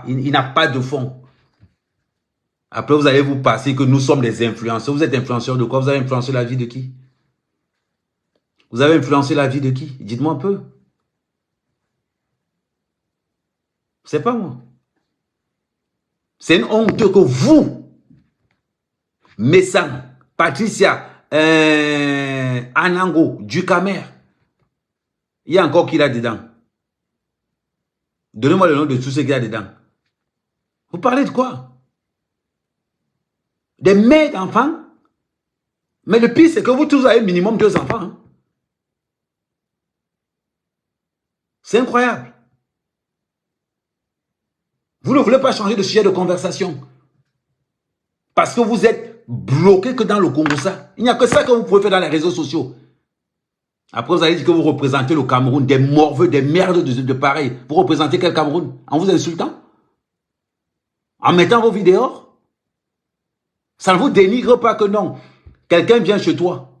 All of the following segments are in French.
il n'a pas de fond. Après, vous allez vous passer que nous sommes des influenceurs. Vous êtes influenceurs de quoi? Vous avez influencé la vie de qui? Vous avez influencé la vie de qui? Dites-moi un peu. C'est pas moi. C'est une honte que vous, Messang, Patricia, Anango, Ducamer, il y a encore qui là dedans? Donnez-moi le nom de tous ceux qu'il y a dedans. Vous parlez de quoi? Des mères d'enfants? Mais le pire, c'est que vous tous avez minimum 2 enfants. Hein? C'est incroyable. Vous ne voulez pas changer de sujet de conversation. Parce que vous êtes bloqué que dans le Congo, ça. Il n'y a que ça que vous pouvez faire dans les réseaux sociaux. Après, vous allez dire que vous représentez le Cameroun, des morveux, des merdes de pareil. Vous représentez quel Cameroun? En vous insultant? En mettant vos vidéos? Ça ne vous dénigre pas que non. Quelqu'un vient chez toi.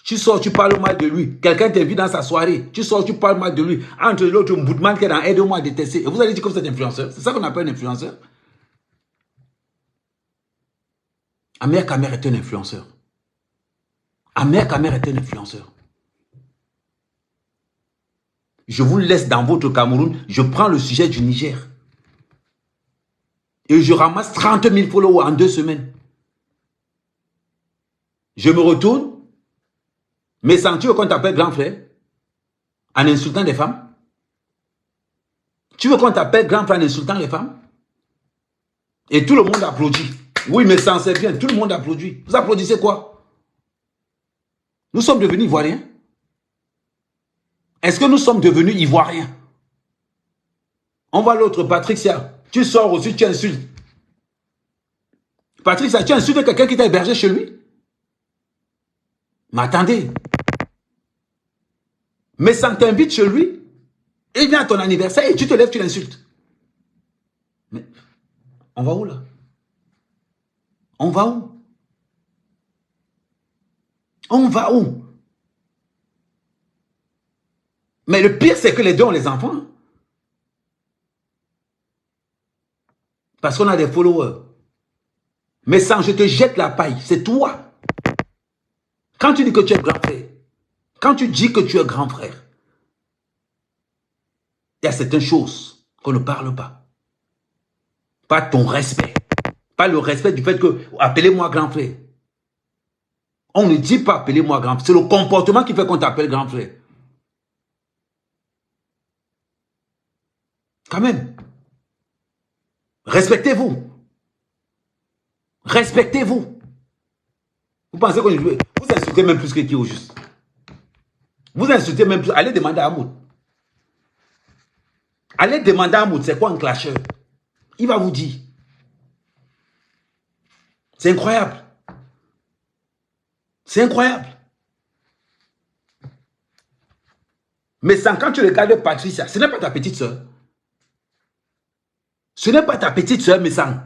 Tu sors, tu parles mal de lui. Quelqu'un t'invite dans sa soirée. Tu sors, tu parles mal de lui. Entre l'autre Mboutman qui est dans Aide-moi à détester. Et vous allez dire que vous êtes influenceur. C'est ça qu'on appelle un influenceur. Amer Kamer est un influenceur. Amer Kamer est un influenceur. Je vous laisse dans votre Cameroun. Je prends le sujet du Niger. Et je ramasse 30 000 followers en 2 semaines. Je me retourne. Mais sans tu veux qu'on t'appelle grand frère en insultant des femmes? Tu veux qu'on t'appelle grand frère en insultant les femmes? Et tout le monde applaudit. Oui, mais sans c'est bien. Tout le monde applaudit. Vous applaudissez quoi? Nous sommes devenus Ivoiriens. Est-ce que nous sommes devenus Ivoiriens? On voit l'autre, Patricia. Tu sors aussi, tu insultes. Patricia, tu insultes quelqu'un qui t'a hébergé chez lui? Mais attendez. Mais sans t'invite chez lui, il vient à ton anniversaire et tu te lèves, tu l'insultes. Mais on va où là? On va où? On va où? Mais le pire, c'est que les deux ont les enfants. Parce qu'on a des followers. Mais sans, je te jette la paille. C'est toi. Quand tu dis que tu es grand frère, quand tu dis que tu es grand frère, il y a certaines choses qu'on ne parle pas. Pas ton respect. Pas le respect du fait que, appelez-moi grand frère. On ne dit pas appelez-moi grand frère. C'est le comportement qui fait qu'on t'appelle grand frère. Quand même. Respectez-vous. Respectez-vous. Vous pensez qu'on vous insultez même plus que qui au juste? Vous insultez même plus. Allez demander à Mout. Allez demander à Mout, c'est quoi un clasheur? Il va vous dire. C'est incroyable. C'est incroyable. Mais sans, quand tu regardes Patricia, ce n'est pas ta petite soeur. Ce n'est pas ta petite soeur, mais sans.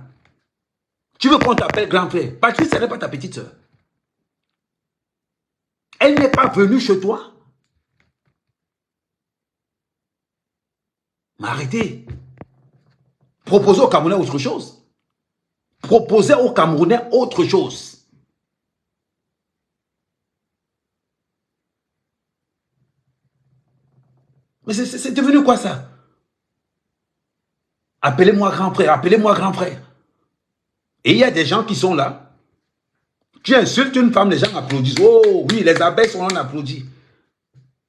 Tu veux qu'on t'appelle grand frère. Patricia n'est pas ta petite soeur. Elle n'est pas venue chez toi. Mais arrêtez. Proposez aux Camerounais autre chose. Proposez aux Camerounais autre chose. Mais c'est devenu quoi ça? Appelez-moi grand frère, appelez-moi grand frère. Et il y a des gens qui sont là. Tu insultes une femme, les gens applaudissent. Oh oui, les abeilles sont là, on applaudit.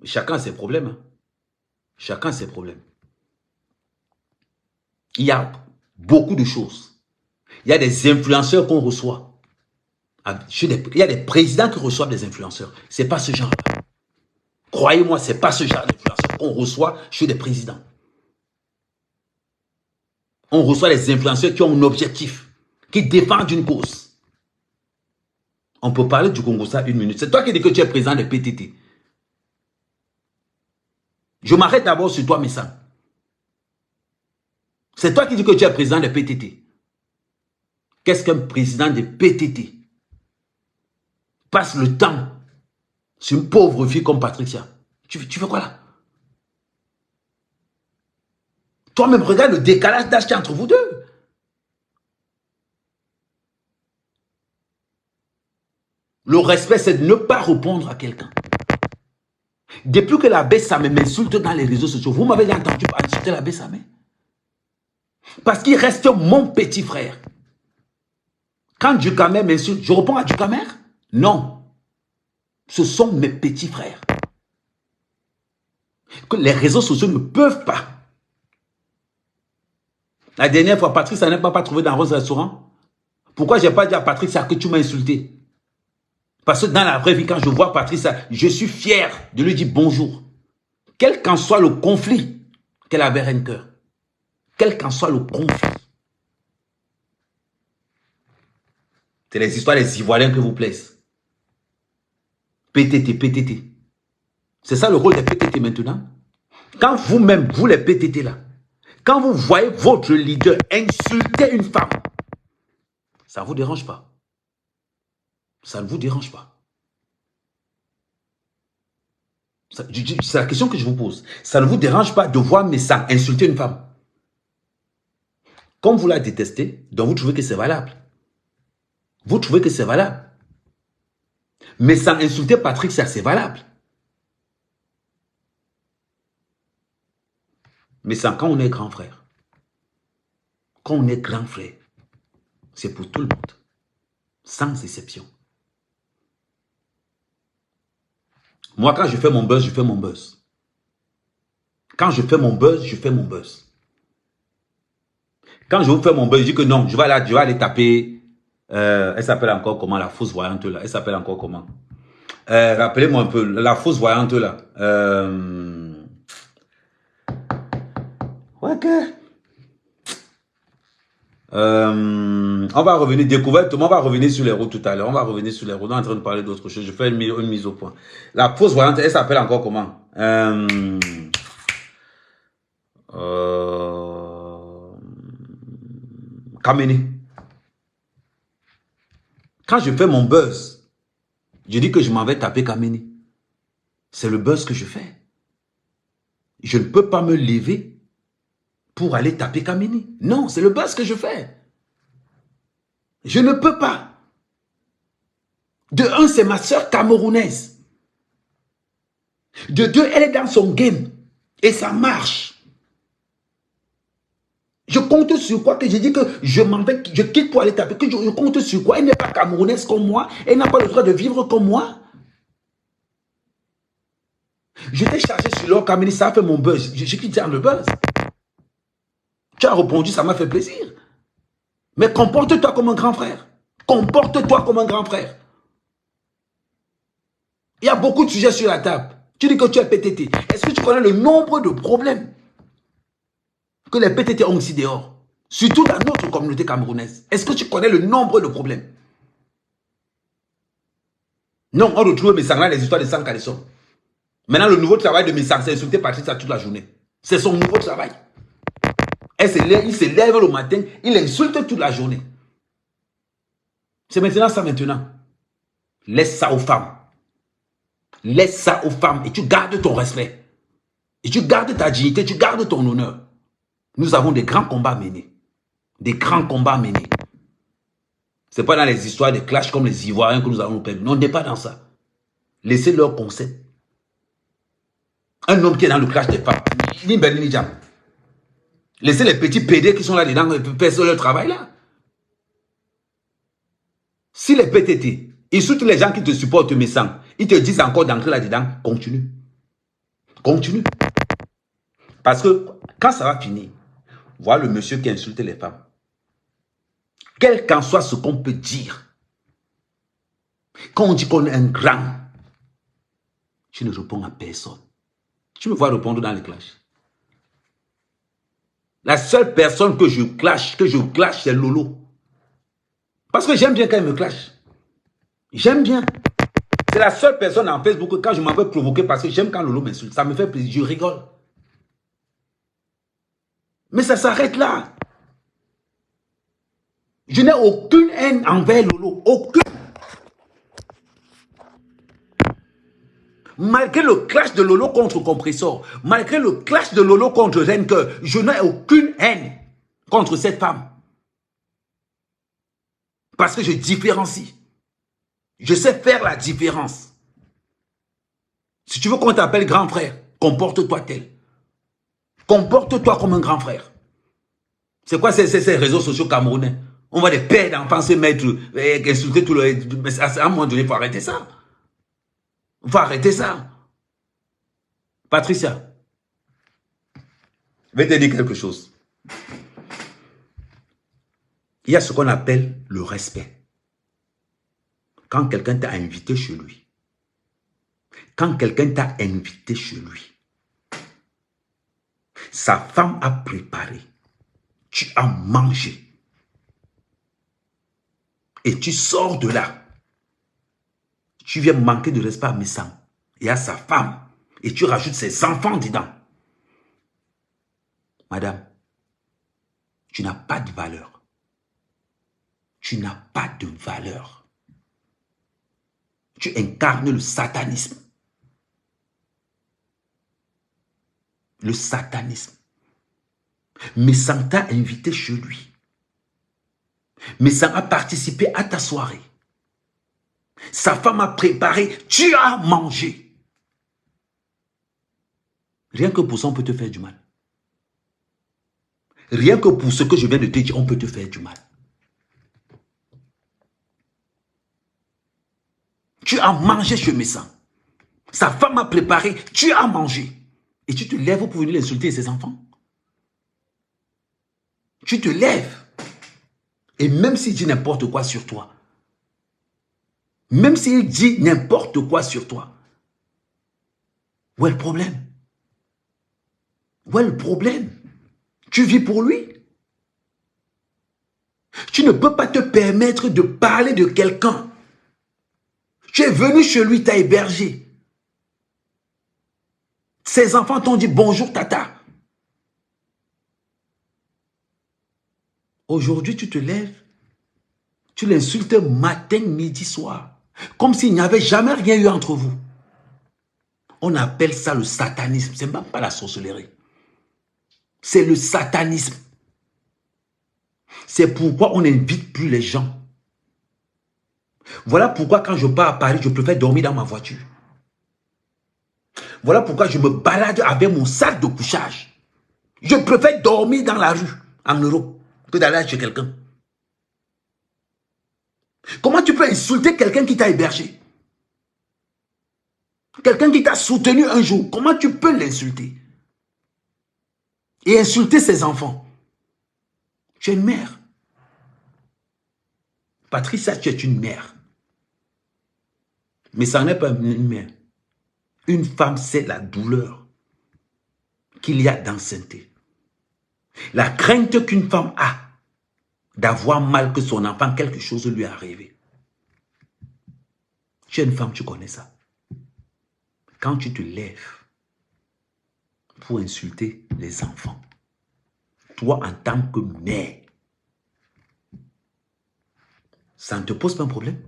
Chacun ses problèmes. Hein. Chacun ses problèmes. Il y a beaucoup de choses. Il y a des influenceurs qu'on reçoit. Il y a des présidents qui reçoivent des influenceurs. Ce n'est pas ce genre-là. Croyez-moi, ce n'est pas ce genre d'influenceurs qu'on reçoit chez des présidents. On reçoit des influenceurs qui ont un objectif, qui défendent une cause. On peut parler du Congo ça 1 minute. C'est toi qui dis que tu es président de PTT. Je m'arrête d'abord sur toi, Messa. C'est toi qui dis que tu es président de PTT. Qu'est-ce qu'un président de PTT? Passe le temps sur une pauvre fille comme Patricia. Tu fais quoi là? Toi-même, regarde le décalage d'âge qu'il y a entre vous deux. Le respect, c'est de ne pas répondre à quelqu'un. Depuis que la Bessamé m'insulte dans les réseaux sociaux, vous m'avez entendu insulter la Bessamé? Parce qu'il reste mon petit frère. Quand Dukamer m'insulte, je réponds à Dukamer? Non. Ce sont mes petits frères. Que les réseaux sociaux ne peuvent pas. La dernière fois, Patrick, ça n'a pas trouvé dans Rose Restaurant. Pourquoi je n'ai pas dit à Patrick ça que tu m'as insulté? Parce que dans la vraie vie, quand je vois Patrick, je suis fier de lui dire bonjour. Quel qu'en soit le conflit qu'elle avait un cœur. Quel qu'en soit le conflit. C'est les histoires des Ivoiriens que vous plaisent. PTT, PTT. C'est ça le rôle des PTT maintenant. Quand vous-même, vous les PTT là, quand vous voyez votre leader insulter une femme, ça ne vous dérange pas. Ça ne vous dérange pas. C'est la question que je vous pose. Ça ne vous dérange pas de voir Messang insulter une femme? Comme vous la détestez, donc vous trouvez que c'est valable. Vous trouvez que c'est valable. Mais sans insulter Patrick, ça c'est valable. Mais sans quand on est grand frère. Quand on est grand frère, c'est pour tout le monde. Sans exception. Moi, quand je fais mon buzz, je fais mon buzz. Quand je fais mon buzz, je fais mon buzz. Quand je vous fais mon buzz, je dis que non, je vais aller taper. Elle s'appelle encore comment, la fausse voyante là? Elle s'appelle encore comment? Rappelez-moi un peu, la fausse voyante là. Ok. On va revenir, découverte, on va revenir sur les routes tout à l'heure. On va revenir sur les routes. On est en train de parler d'autre chose. Je fais une mise au point. La fausse voyante, elle s'appelle encore comment? Kameni. Quand je fais mon buzz, je dis que je m'en vais taper Kameni. C'est le buzz que je fais. Je ne peux pas me lever pour aller taper Kameni. Non, c'est le buzz que je fais. Je ne peux pas. De un, c'est ma soeur camerounaise. De deux, elle est dans son game. Et ça marche. Je compte sur quoi que je dis que je m'en vais, je quitte pour aller taper, que je compte sur quoi? Elle n'est pas camerounaise comme moi, elle n'a pas le droit de vivre comme moi. Je t'ai chargé sur l'or Kameni, ça a fait mon buzz. Je quitte dans le buzz. Tu as répondu, ça m'a fait plaisir. Mais comporte-toi comme un grand frère. Comporte-toi comme un grand frère. Il y a beaucoup de sujets sur la table. Tu dis que tu es PTT. Est-ce que tu connais le nombre de problèmes que les PTT ont ici dehors? Surtout dans notre communauté camerounaise. Est-ce que tu connais le nombre de problèmes? Non, on retrouve Messang là, les histoires de sang caleçon. Maintenant, le nouveau travail de Messang, c'est insulter Patricia toute la journée. C'est son nouveau travail. Il se lève le matin, il insulte toute la journée. C'est maintenant ça maintenant. Laisse ça aux femmes. Laisse ça aux femmes et tu gardes ton respect. Et tu gardes ta dignité, tu gardes ton honneur. Nous avons des grands combats menés. Des grands combats menés. Ce n'est pas dans les histoires de clash comme les Ivoiriens que nous allons nous perdre. Non, on n'est pas dans ça. Laissez leur concept. Un homme qui est dans le clash des femmes. Laissez les petits PD qui sont là-dedans faire leur travail là. Si les PTT, et surtout les gens qui te supportent Messang, ils te disent encore d'entrer là-dedans, continue. Continue. Parce que quand ça va finir, voilà le monsieur qui insulte les femmes. Quel qu'en soit ce qu'on peut dire, quand on dit qu'on est un grand, tu ne réponds à personne. Tu me vois répondre dans les clashs. La seule personne que je clash, c'est Lolo. Parce que j'aime bien quand il me clash. J'aime bien. C'est la seule personne en Facebook que quand je m'en vais provoquer parce que j'aime quand Lolo m'insulte. Ça me fait plaisir, je rigole. Mais ça s'arrête là. Je n'ai aucune haine envers Lolo. Aucune. Malgré le clash de Lolo contre Compressor, malgré le clash de Lolo contre Renke, je n'ai aucune haine contre cette femme. Parce que je différencie. Je sais faire la différence. Si tu veux qu'on t'appelle grand frère, comporte-toi tel. Comporte-toi comme un grand frère. C'est quoi ces réseaux sociaux camerounais? On voit des pères d'enfants se mettre, insulter tout le... Mais à un moment donné, il faut arrêter ça. Il faut arrêter ça. Patricia, je vais te dire quelque chose. Il y a ce qu'on appelle le respect. Quand quelqu'un t'a invité chez lui, quand quelqu'un t'a invité chez lui, sa femme a préparé, tu as mangé, et tu sors de là, tu viens manquer de respect à Messam et à sa femme, et tu rajoutes ses enfants dedans. Madame, tu n'as pas de valeur. Tu n'as pas de valeur. Tu incarnes le satanisme. Le satanisme. Messam t'a invité chez lui. Messam a participé à ta soirée. Sa femme a préparé, tu as mangé. Rien que pour ça, on peut te faire du mal. Rien que pour ce que je viens de te dire, on peut te faire du mal. Tu as mangé chez Messam. Sa femme a préparé, tu as mangé. Et tu te lèves pour venir l'insulter et ses enfants. Tu te lèves. Et même s'il dit n'importe quoi sur toi, même s'il dit n'importe quoi sur toi, où est le problème? Où est le problème? Tu vis pour lui. Tu ne peux pas te permettre de parler de quelqu'un. Tu es venu chez lui, t'as hébergé. Ses enfants t'ont dit bonjour tata. Aujourd'hui, tu te lèves, tu l'insultes matin, midi, soir. Comme s'il n'y avait jamais rien eu entre vous. On appelle ça le satanisme. Ce n'est même pas la sorcellerie. C'est le satanisme. C'est pourquoi on n'invite plus les gens. Voilà pourquoi quand je pars à Paris, je préfère dormir dans ma voiture. Voilà pourquoi je me balade avec mon sac de couchage. Je préfère dormir dans la rue, en Europe, que d'aller chez quelqu'un. Comment tu peux insulter quelqu'un qui t'a hébergé? Quelqu'un qui t'a soutenu un jour, comment tu peux l'insulter? Et insulter ses enfants? Tu es une mère. Patricia, tu es une mère. Mais ça n'est pas une mère. Une femme, c'est la douleur qu'il y a d'enceinte. La crainte qu'une femme a d'avoir mal que son enfant, quelque chose lui est arrivé. Tu es une femme, tu connais ça. Quand tu te lèves pour insulter les enfants, toi en tant que mère, ça ne te pose pas un problème?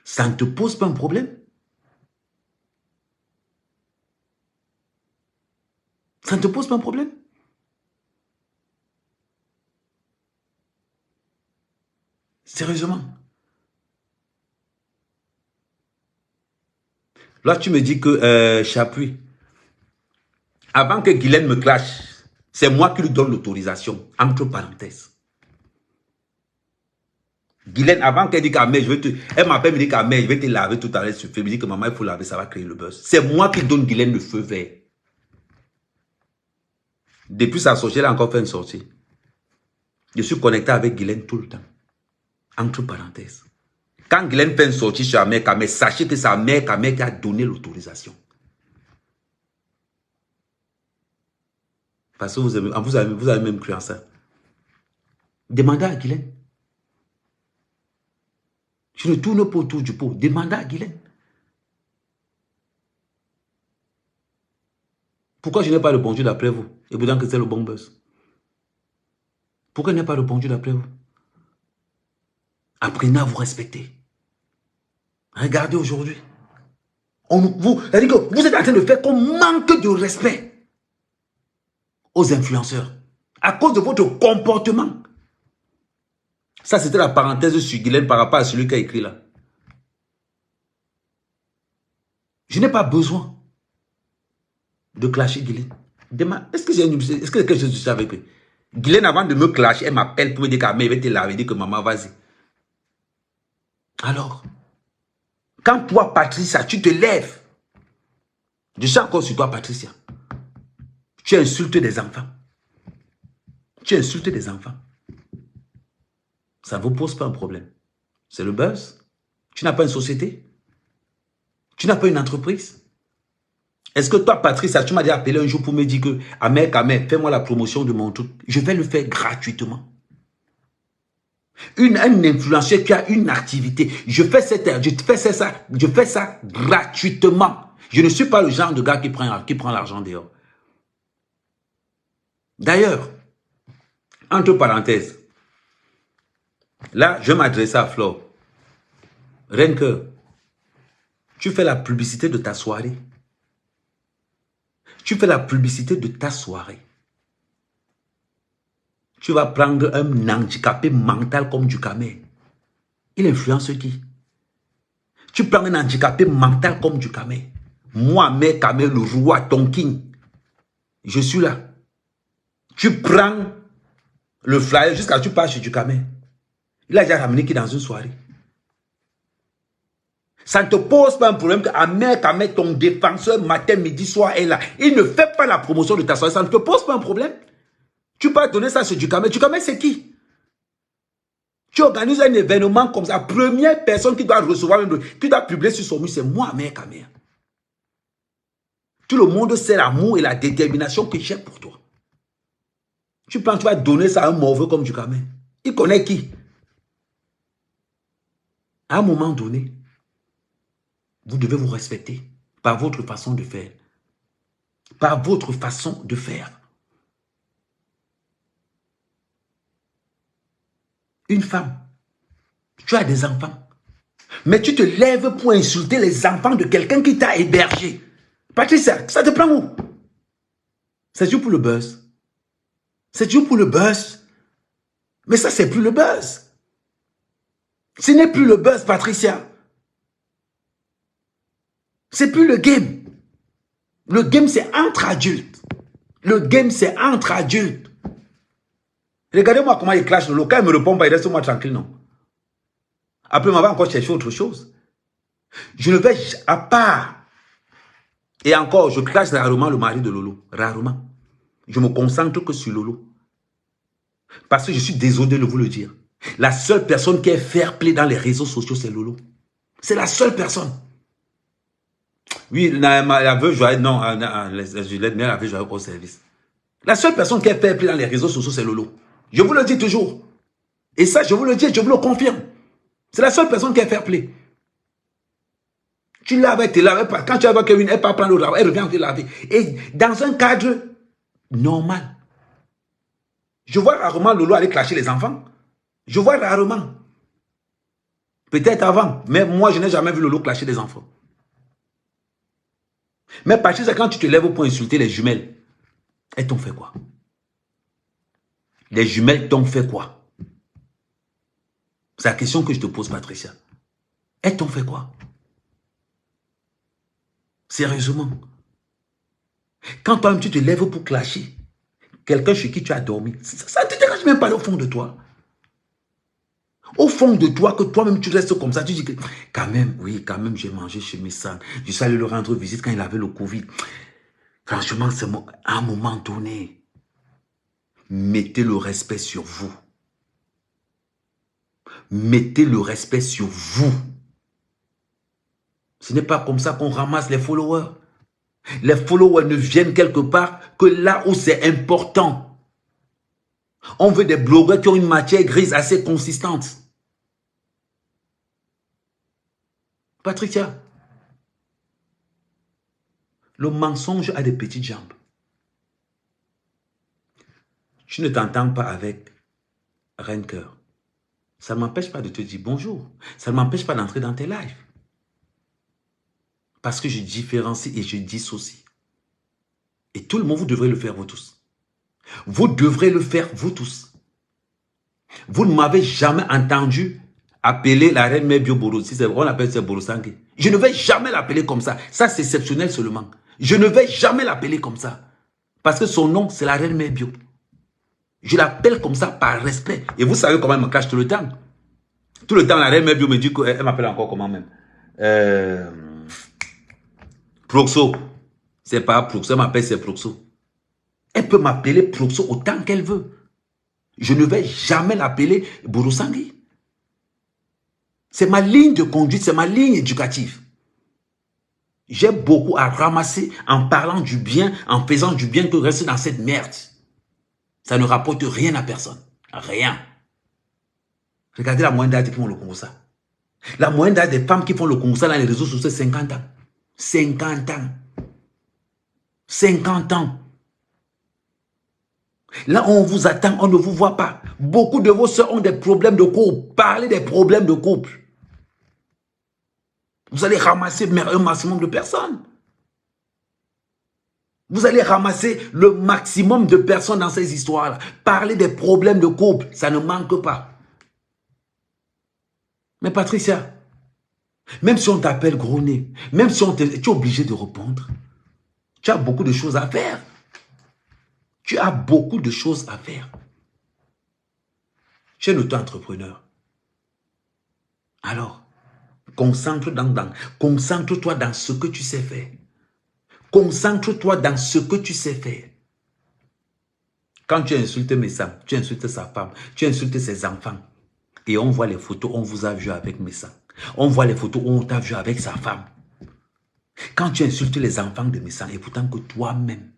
Ça ne te pose pas un problème? Ça ne te pose pas un problème? Sérieusement. Là, tu me dis que Chapuis, avant que Guylaine me clash, c'est moi qui lui donne l'autorisation, entre parenthèses. Guylaine, avant qu'elle dise qu'à mère, elle m'appelle, me dit qu'à mère, je vais te laver tout à l'heure sur feu. Me dit que maman, il faut laver, ça va créer le buzz. C'est moi qui donne Guylaine le feu vert. Depuis sa sortie, elle a encore fait une sortie. Je suis connecté avec Guylaine tout le temps. Entre parenthèses. Quand Guylaine fait une sortie sur la mère Kamé, sachez que c'est sa mère Kamé qui a donné l'autorisation. Parce que vous avez même cru en ça. Demandez à Guylaine. Je ne tourne pas autour du pot. Demandez à Guylaine. Pourquoi je n'ai pas le bon Dieu d'après vous? Et vous dites que c'est le bon buzz. Pourquoi je n'ai pas le bon Dieu d'après vous? Apprenez à vous respecter. Regardez aujourd'hui. C'est-à-dire que vous êtes en train de faire qu'on manque de respect aux influenceurs à cause de votre comportement. Ça, c'était la parenthèse sur Guylaine par rapport à celui qui a écrit là. Je n'ai pas besoin de clasher Guylaine. Est-ce que quelque chose que je sais avec eux? Guylaine, avant de me clasher, elle m'appelle pour me dire qu'elle va te laver, dire que maman, vas-y. Alors, quand toi, Patricia, tu te lèves, je sais encore sur toi, Patricia, tu insultes des enfants. Tu insultes des enfants. Ça ne vous pose pas un problème. C'est le buzz. Tu n'as pas une société. Tu n'as pas une entreprise. Est-ce que toi, Patricia, tu m'as déjà appelé un jour pour me dire que, Ahmed, fais-moi la promotion de mon truc. Je vais le faire gratuitement. Un influenceur qui a une activité, je fais ça gratuitement. Je ne suis pas le genre de gars qui prend l'argent dehors. D'ailleurs, entre parenthèses, là, je m'adresse à Flore. Renke, tu fais la publicité de ta soirée. Tu fais la publicité de ta soirée. Tu vas prendre un handicapé mental comme du Camé. Il influence qui? Tu prends un handicapé mental comme du Camé. Moi, mais Camé, le roi, ton king. Je suis là. Tu prends le flyer jusqu'à tu pars chez du Camé. Il a déjà ramené qui dans une soirée. Ça ne te pose pas un problème que Ahmed Kamé, ton défenseur, matin, midi, soir, est là. Il ne fait pas la promotion de ta soirée. Ça ne te pose pas un problème. Tu peux donner ça sur Dukamé. Dukamé, c'est qui? Tu organises un événement comme ça. La première personne qui doit recevoir, qui doit publier sur son mur, c'est moi, Ahmed Kamé. Tout le monde sait l'amour et la détermination que j'ai pour toi. Tu penses que tu vas donner ça à un mauvais comme Dukamé? Il connaît qui? À un moment donné, vous devez vous respecter par votre façon de faire. Par votre façon de faire. Une femme, tu as des enfants, mais tu te lèves pour insulter les enfants de quelqu'un qui t'a hébergé. Patricia, ça te prend où? C'est juste pour le buzz. C'est juste pour le buzz. Mais ça, c'est plus le buzz. Ce n'est plus le buzz, Patricia. C'est plus le game. Le game, c'est entre adultes. Le game, c'est entre adultes. Regardez-moi comment il clash le Quand il me répond pas, il reste moi tranquille, non. Après, il va encore chercher autre chose. Je ne vais, à part, et encore, je clash rarement le mari de Lolo. Rarement. Je me concentre que sur Lolo. Parce que je suis désolé de vous le dire. La seule personne qui est fair play dans les réseaux sociaux, c'est Lolo. C'est la seule personne. Oui, la veuve joyeuse, non, Juliette, mais elle avait joué au service. La seule personne qui est fair play dans les réseaux sociaux, c'est Lolo. Je vous le dis toujours. Et ça, je vous le dis, je vous le confirme. C'est la seule personne qui est fair play. Tu laves, tu laves pas. Quand tu vas Kevin, elle part prendre le travail, elle revient te laver. Et dans un cadre normal. Je vois rarement Lolo aller clasher les enfants. Je vois rarement. Peut-être avant, mais moi, je n'ai jamais vu Lolo clasher des enfants. Mais parce que quand tu te lèves pour insulter les jumelles, elles t'ont fait quoi? Les jumelles t'ont fait quoi? C'est la question que je te pose, Patricia. Elles t'ont fait quoi? Sérieusement. Quand toi-même tu te lèves pour clasher quelqu'un chez qui tu as dormi, ça ne te dérange même pas au fond de toi. Au fond de toi, que toi-même tu restes comme ça, tu dis que quand même, oui, quand même j'ai mangé chez Missan. Je suis allé le rendre visite quand il avait le Covid. Franchement, c'est à un moment donné, mettez le respect sur vous. Mettez le respect sur vous. Ce n'est pas comme ça qu'on ramasse les followers. Les followers ne viennent quelque part que là où c'est important. On veut des blogueurs qui ont une matière grise assez consistante. Patricia, le mensonge a des petites jambes. Tu ne t'entends pas avec Renker. Ça ne m'empêche pas de te dire bonjour. Ça ne m'empêche pas d'entrer dans tes lives. Parce que je différencie et je dissocie. Et tout le monde, vous devrez le faire, vous tous. Vous devrez le faire, vous tous. Vous ne m'avez jamais entendu appeler la reine Mère Bio Borosi. On appelle ça Borosangue. Je ne vais jamais l'appeler comme ça. Ça, c'est exceptionnel seulement. Je ne vais jamais l'appeler comme ça. Parce que son nom, c'est la reine Mère Bio. Je l'appelle comme ça par respect. Et vous savez comment elle me cache tout le temps. Tout le temps, la reine Mère Bio me dit qu'elle m'appelle encore comment même. Proxo. C'est pas Proxo, elle m'appelle c'est Proxo. Elle peut m'appeler Proxo autant qu'elle veut. Je ne vais jamais l'appeler Borosangui. C'est ma ligne de conduite, c'est ma ligne éducative. J'ai beaucoup à ramasser en parlant du bien, en faisant du bien que rester dans cette merde. Ça ne rapporte rien à personne. Rien. Regardez la moyenne d'âge qui font le Congo-Ça. La moyenne d'âge des femmes qui font le Congo-Ça dans les réseaux sociaux, c'est 50 ans. 50 ans. 50 ans. Là, on vous attend, on ne vous voit pas. Beaucoup de vos soeurs ont des problèmes de couple. Parlez des problèmes de couple. Vous allez ramasser un maximum de personnes. Vous allez ramasser le maximum de personnes dans ces histoires-là. Parlez des problèmes de couple, ça ne manque pas. Mais Patricia, même si on t'appelle gros nez, même si tu es obligé de répondre, tu as beaucoup de choses à faire. Tu as beaucoup de choses à faire. Tu es un auto-entrepreneur. Alors, concentre-toi dans ce que tu sais faire. Concentre-toi dans ce que tu sais faire. Quand tu insultes Messa, tu insultes sa femme, tu insultes ses enfants. Et on voit les photos, on vous a vu avec Messa. On voit les photos où on t'a vu avec sa femme. Quand tu insultes les enfants de Messa, et pourtant que toi-même,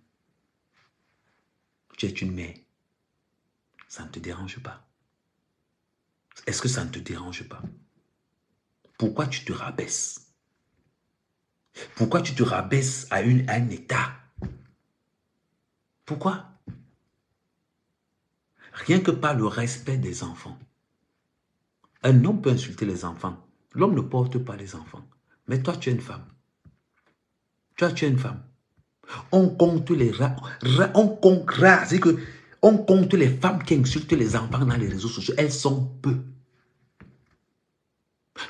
tu es une mère, ça ne te dérange pas. Est-ce que ça ne te dérange pas? Pourquoi tu te rabaisses? Pourquoi tu te rabaisses à un état? Pourquoi? Rien que par le respect des enfants. Un homme peut insulter les enfants. L'homme ne porte pas les enfants. Mais toi, tu es une femme. Toi, tu es une femme. On compte les on compte les femmes qui insultent les enfants dans les réseaux sociaux. Elles sont peu.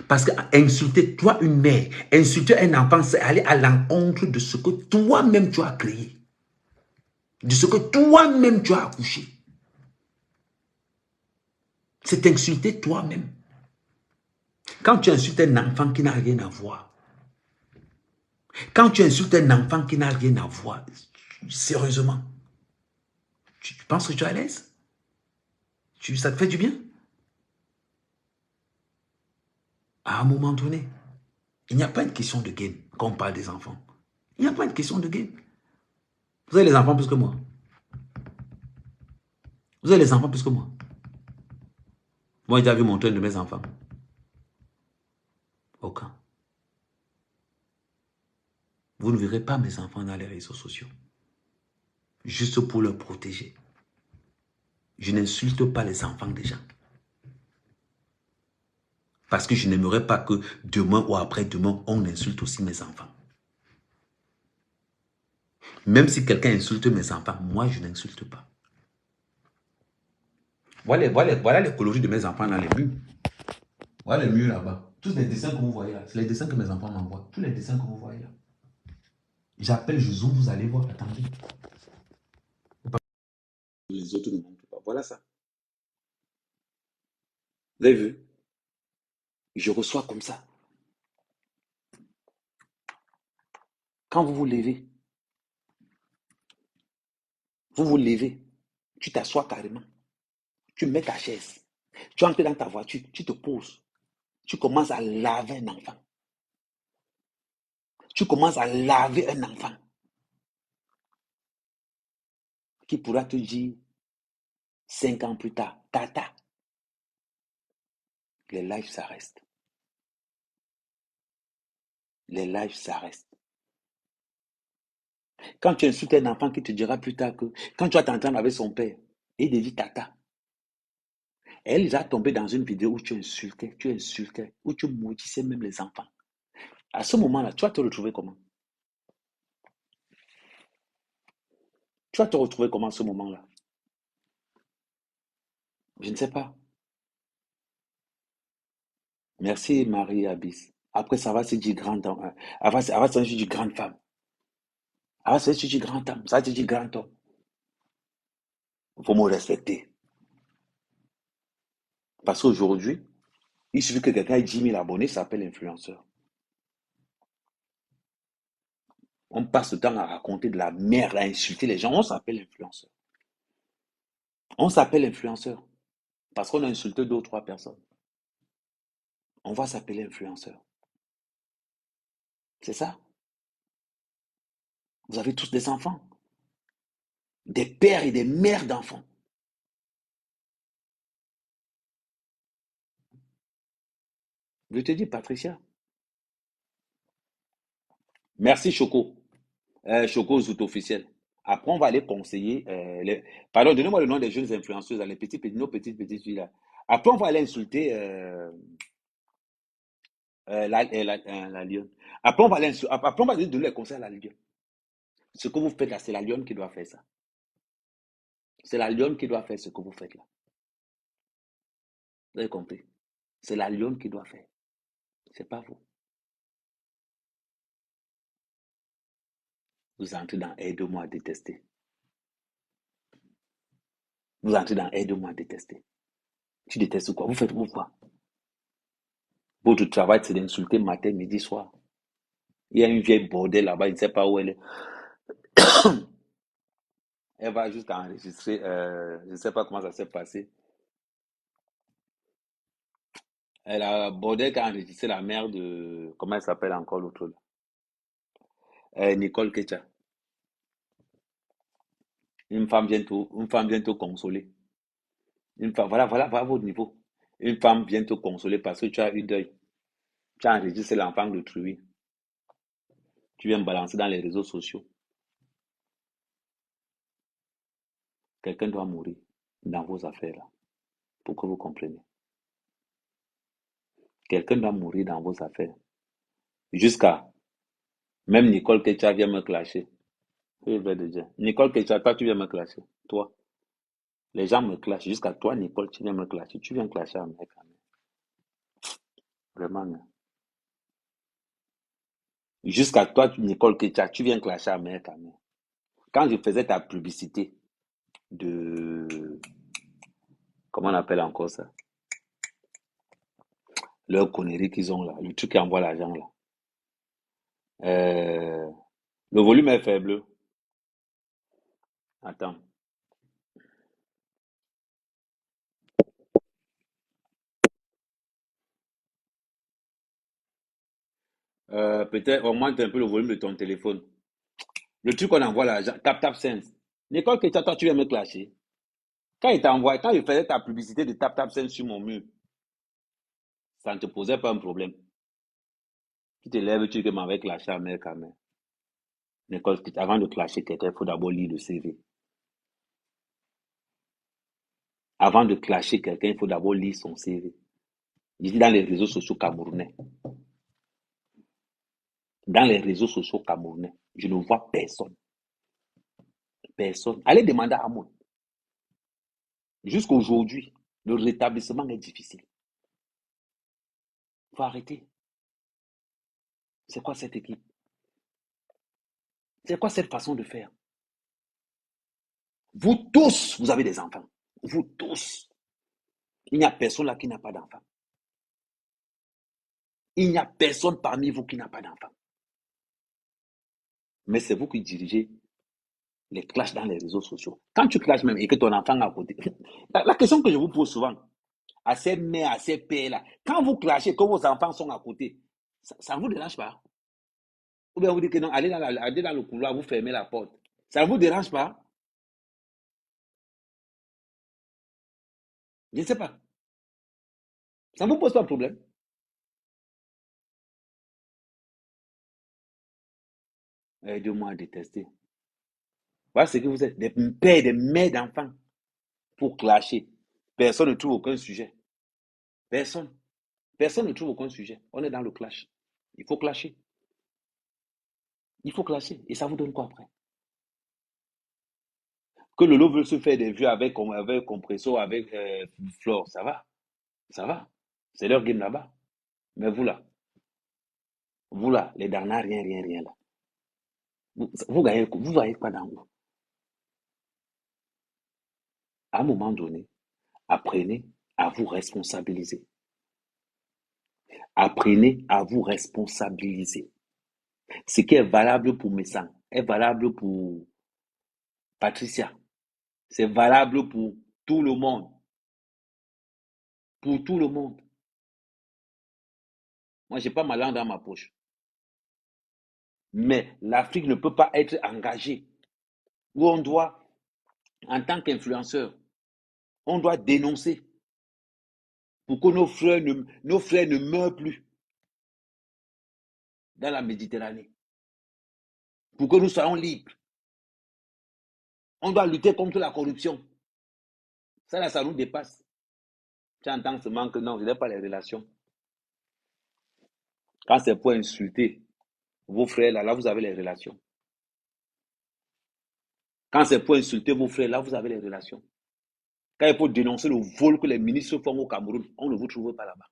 Parce que insulter, toi, une mère, insulter un enfant, c'est aller à l'encontre de ce que toi-même tu as créé. De ce que toi-même tu as accouché. C'est insulter toi-même. Quand tu insultes un enfant qui n'a rien à voir, quand tu insultes un enfant qui n'a rien à voir, sérieusement, tu penses que tu es à l'aise? Ça te fait du bien? À un moment donné, il n'y a pas une question de game quand on parle des enfants. Il n'y a pas une question de game. Vous avez les enfants plus que moi. Vous avez les enfants plus que moi. Moi, j'ai vu mon train de mes enfants. Aucun. Vous ne verrez pas mes enfants dans les réseaux sociaux. Juste pour leur protéger. Je n'insulte pas les enfants des gens. Parce que je n'aimerais pas que demain ou après-demain, on insulte aussi mes enfants. Même si quelqu'un insulte mes enfants, moi, je n'insulte pas. Voilà les coloris de mes enfants dans les murs. Voilà les murs là-bas. Tous les dessins que vous voyez là, c'est les dessins que mes enfants m'envoient. Tous les dessins que vous voyez là. J'appelle, je zoome, vous allez voir. Attendez. Les autres ne montrent pas. Voilà ça. Vous avez vu? Je reçois comme ça. Quand vous vous levez, tu t'assois carrément. Tu mets ta chaise. Tu entres dans ta voiture, tu te poses. Tu commences à laver un enfant. Tu commences à laver un enfant qui pourra te dire 5 ans plus tard, tata, les lives, ça reste. Les lives, ça reste. Quand tu insultes un enfant qui te dira plus tard que, quand tu vas t'entendre avec son père, et il te dit tata, elle va tomber dans une vidéo où tu insultais, où tu maudissais même les enfants. À ce moment-là, tu vas te retrouver comment? Tu vas te retrouver comment à ce moment-là? Je ne sais pas. Merci, Marie Abyss. Après, ça va se dire grand homme. Elle va se dire grande femme. Elle va se dire grand homme. Ça va se dire grand homme. Il faut me respecter. Parce qu'aujourd'hui, il suffit que quelqu'un ait 10 000 abonnés, ça s'appelle influenceur. On passe le temps à raconter de la merde, à insulter les gens. On s'appelle influenceur. On s'appelle influenceur. Parce qu'on a insulté deux ou trois personnes. On va s'appeler influenceur. C'est ça. Vous avez tous des enfants. Des pères et des mères d'enfants. Je te dis, Patricia. Merci, Choco. Choco Zout officiel. Après, on va aller conseiller. Pardon, donnez-moi le nom des jeunes influenceuses, là, les nos petites filles là. Après, on va aller insulter la lionne. Après, après, on va aller donner les conseils à la lionne. Ce que vous faites là, c'est la lionne qui doit faire ça. C'est la lionne qui doit faire ce que vous faites là. Vous avez compris? C'est la lionne qui doit faire. C'est pas vous. Vous entrez dans aide-moi à détester. Vous entrez dans aide-moi à détester. Tu détestes quoi? Vous faites quoi? Votre travail, c'est d'insulter matin, midi, soir. Il y a une vieille bordel là-bas, je ne sais pas où elle est. Elle va jusqu'à enregistrer, je ne sais pas comment ça s'est passé. Elle a bordel qui a enregistré la mère de, comment elle s'appelle encore l'autre là? Nicole Kecha. Une femme vient te consoler. Voilà votre niveau. Une femme vient te consoler parce que tu as eu deuil. Tu as enregistré l'enfant d'autrui. Tu viens balancer dans les réseaux sociaux. Quelqu'un doit mourir dans vos affaires là. Pour que vous compreniez. Quelqu'un doit mourir dans vos affaires. Jusqu'à, même Nicole Kecha vient me clasher. Oui, vrai de Dieu. Nicole Kecha, toi, tu viens me clasher. Toi. Les gens me clashent. Jusqu'à toi, Nicole, tu viens me clasher. Tu viens clasher un mec. Vraiment. Hein. Jusqu'à toi, Nicole Kecha, tu viens clasher un mec. Quand je faisais ta publicité de... Comment on appelle encore ça? Leur connerie qu'ils ont là. Le truc qui envoie l'argent là. Euh, le volume est faible. Attends. Peut-être augmente un peu le volume de ton téléphone. Le truc qu'on envoie l'argent. Tap Sense. Nicole Kecha, toi, tu viens me clasher. Quand il faisait ta publicité de Tap Sense sur mon mur, ça ne te posait pas un problème. Tu te lèves, tu dis que m'avais clashé à mère quand même. Nicole, avant de clasher quelqu'un, il faut d'abord lire le CV. Avant de clasher quelqu'un, il faut d'abord lire son CV. Je dis dans les réseaux sociaux camerounais. Dans les réseaux sociaux camerounais, je ne vois personne. Personne. Allez demander à moi. Jusqu'aujourd'hui, le rétablissement est difficile. Il faut arrêter. C'est quoi cette équipe? C'est quoi cette façon de faire? Vous tous, vous avez des enfants. Vous tous. Il n'y a personne là qui n'a pas d'enfant. Il n'y a personne parmi vous qui n'a pas d'enfant. Mais c'est vous qui dirigez les clashs dans les réseaux sociaux. Quand tu clashes même et que ton enfant est à côté, la question que je vous pose souvent, à ces mères, à ces pères là, quand vous clashez, que vos enfants sont à côté, ça ne vous dérange pas? Ou bien vous dites que non, allez dans le couloir, vous fermez la porte. Ça ne vous dérange pas? Je ne sais pas. Ça ne vous pose pas de problème. Aidez-moi à détester. Voilà ce que vous êtes, des pères, des mères d'enfants, pour clasher. Personne ne trouve aucun sujet. Personne. Personne ne trouve aucun sujet. On est dans le clash. Il faut clasher. Il faut clasher. Et ça vous donne quoi après? Que Lolo veut se faire des vues avec Compresso, avec Flore, ça va. Ça va. C'est leur game là-bas. Mais vous là, les derniers, rien, rien, rien là. Vous gagnez, vous voyez quoi dans vous? À un moment donné, apprenez à vous responsabiliser. Apprenez à vous responsabiliser. Ce qui est valable pour Messan est valable pour Patricia. C'est valable pour tout le monde. Pour tout le monde. Moi, je n'ai pas ma langue dans ma poche. Mais l'Afrique ne peut pas être engagée. Où on doit, en tant qu'influenceur, on doit dénoncer pour que nos frères ne meurent plus dans la Méditerranée. Pour que nous soyons libres. On doit lutter contre la corruption. Ça, là, ça nous dépasse. Tu entends seulement que non, je n'ai pas les relations. Quand c'est pour insulter vos frères, là, vous avez les relations. Quand c'est pour insulter vos frères, là, vous avez les relations. Quand il faut dénoncer le vol que les ministres font au Cameroun, on ne vous trouve pas là-bas.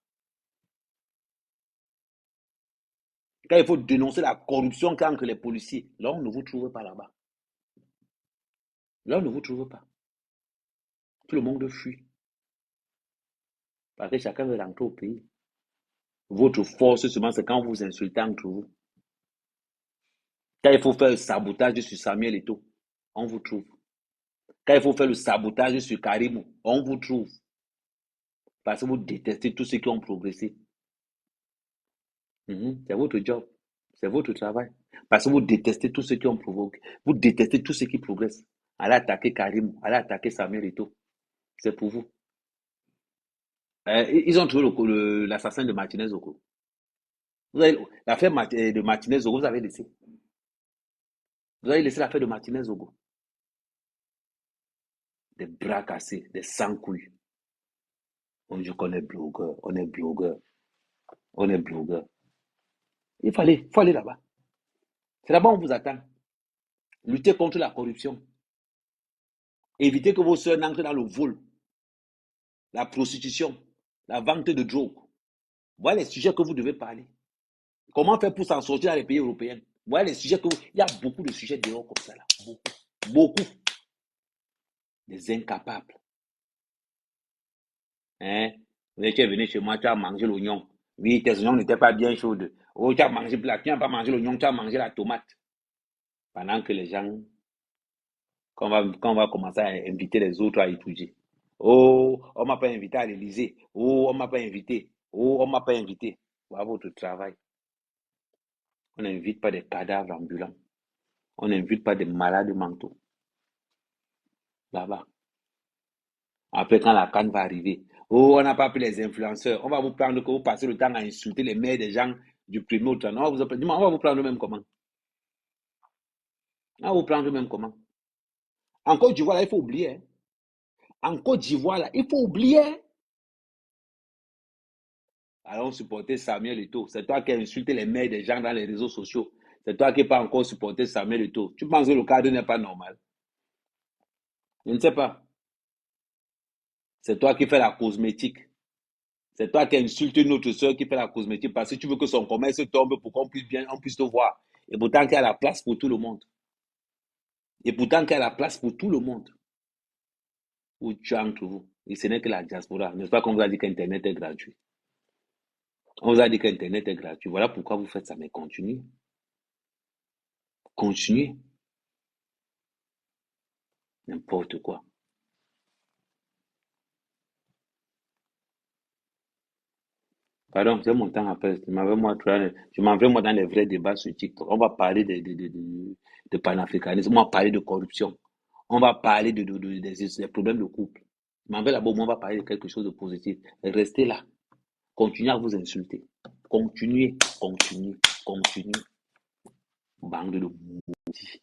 Quand il faut dénoncer la corruption qu'il y a entre les policiers, là, on ne vous trouve pas là-bas. Là, on ne vous trouve pas. Tout le monde fuit. Parce que chacun veut rentrer au pays. Votre force, seulement, c'est quand vous insultez entre vous. Quand il faut faire le sabotage sur Samuel Eto'o, on vous trouve. Quand il faut faire le sabotage sur Karimou, on vous trouve. Parce que vous détestez tous ceux qui ont progressé. C'est votre job. C'est votre travail. Parce que vous détestez tous ceux qui ont provoqué. Vous détestez tous ceux qui progressent. Allez attaquer Karimou, allez attaquer Samuel Eto'o. C'est pour vous. Ils ont trouvé l'assassin de Martinez Oko. L'affaire de Martinez Ogo, vous avez laissé. Vous avez laissé l'affaire de Martinez Ogo. Des bras cassés, des sans-couilles. On dit qu'on est blogueur, on est blogueur, on est blogueur. Il faut aller là-bas. C'est là-bas qu'on vous attend. Lutter contre la corruption. Éviter que vos soeurs n'entrent dans le vol, la prostitution, la vente de drogue. Voilà les sujets que vous devez parler. Comment faire pour s'en sortir dans les pays européens? Voilà les sujets que vous... Il y a beaucoup de sujets dehors comme ça là. Beaucoup. Beaucoup. Des incapables. Hein? Tu es venu chez moi, tu as mangé l'oignon. Oui, tes oignons n'étaient pas bien chaudes. Oh, tu as mangé, tu n'as pas mangé l'oignon, tu as mangé la tomate. Pendant que les gens, quand on va commencer à inviter les autres à étudier. Oh, on ne m'a pas invité à l'Élysée. Oh, on ne m'a pas invité. Oh, on ne m'a pas invité. Voilà votre travail. On n'invite pas des cadavres ambulants. On n'invite pas des malades mentaux. Là-bas. Après, quand la canne va arriver, oh, on n'a pas pris les influenceurs. On va vous prendre que vous passez le temps à insulter les mères des gens du premier au 30. On va vous prendre même comment? On va vous prendre même comment? En Côte d'Ivoire, là, il faut oublier. Hein. En Côte d'Ivoire, là, il faut oublier. Allons supporter Samuel Eto'o. C'est toi qui as insulté les mères des gens dans les réseaux sociaux. C'est toi qui n'as pas encore supporté Samuel Eto'o. Tu penses que le cadre n'est pas normal? Je ne sais pas. C'est toi qui fais la cosmétique. C'est toi qui insultes notre soeur qui fait la cosmétique parce que tu veux que son commerce tombe pour on puisse te voir. Et pourtant qu'il y a la place pour tout le monde. Et pourtant qu'il y a la place pour tout le monde. Où tu as entre vous. Et ce n'est que la diaspora. N'est-ce pas qu'on vous a dit qu'Internet est gratuit? On vous a dit qu'Internet est gratuit. Voilà pourquoi vous faites ça. Mais continuez. Continuez. N'importe quoi. Pardon, c'est mon temps après. Je m'en vais moi dans les vrais débats sur TikTok. On va parler de panafricanisme. On va parler de corruption. On va parler des problèmes de couple. Je m'en vais là-bas, on va parler de quelque chose de positif. Restez là. Continuez à vous insulter. Continuez, continuez, continuez. Bande de maudits.